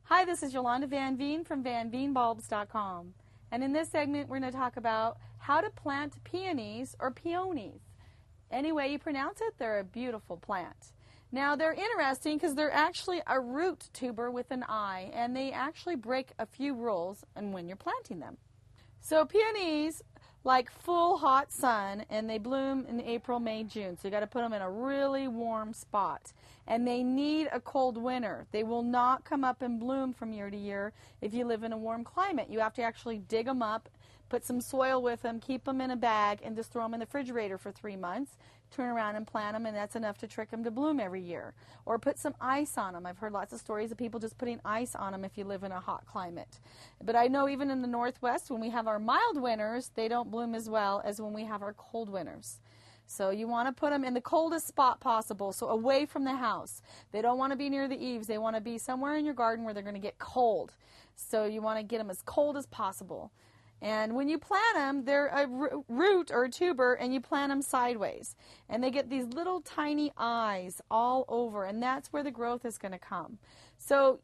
Hi, this is Yolanda Van Veen from VanVeenBulbs.com. And in this segment, we're going to talk about how to plant peonies or peonies. Any way you pronounce it, they're a beautiful plant. Now, they're interesting because they're actually a root tuber with an eye, and they actually break a few rules when you're planting them. So peonies like full hot sun, and they bloom in April, May, June. So you got to put them in a really warm spot. And they need a cold winter. They will not come up and bloom from year to year if you live in a warm climate. You have to actually dig them up, put some soil with them, keep them in a bag, and just throw them in the refrigerator for 3 months. Turn around and plant them, and that's enough to trick them to bloom every year. Or put some ice on them. I've heard lots of stories of people just putting ice on them if you live in a hot climate. But I know even in the Northwest, when we have our mild winters, they don't bloom as well as when we have our cold winters. So you want to put them in the coldest spot possible, so away from the house. They don't want to be near the eaves. They want to be somewhere in your garden where they're going to get cold. So you want to get them as cold as possible. And when you plant them, they're a root or a tuber, and you plant them sideways. And they get these little tiny eyes all over, and that's where the growth is going to come. So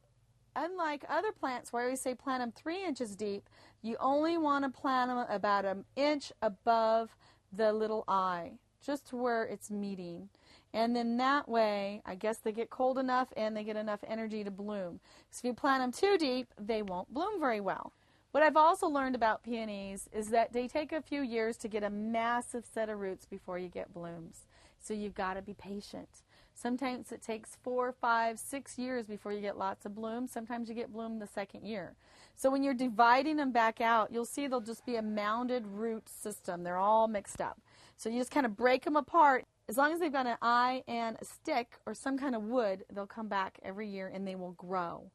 unlike other plants where I always say plant them 3 inches deep, you only want to plant them about an inch above the little eye, just to where it's meeting. And then that way, I guess they get cold enough and they get enough energy to bloom. So if you plant them too deep, they won't bloom very well. What I've also learned about peonies is that they take a few years to get a massive set of roots before you get blooms. So you've got to be patient. Sometimes it takes 4, 5, 6 years before you get lots of blooms. Sometimes you get bloom the second year. So when you're dividing them back out, you'll see they'll just be a mounded root system. They're all mixed up. So you just kind of break them apart. As long as they've got an eye and a stick or some kind of wood, they'll come back every year and they will grow.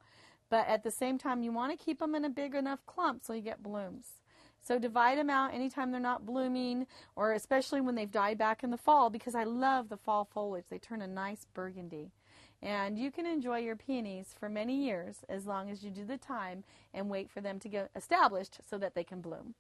But at the same time, you want to keep them in a big enough clump so you get blooms. So divide them out anytime they're not blooming, or especially when they've died back in the fall, because I love the fall foliage. They turn a nice burgundy. And you can enjoy your peonies for many years as long as you do the time and wait for them to get established so that they can bloom.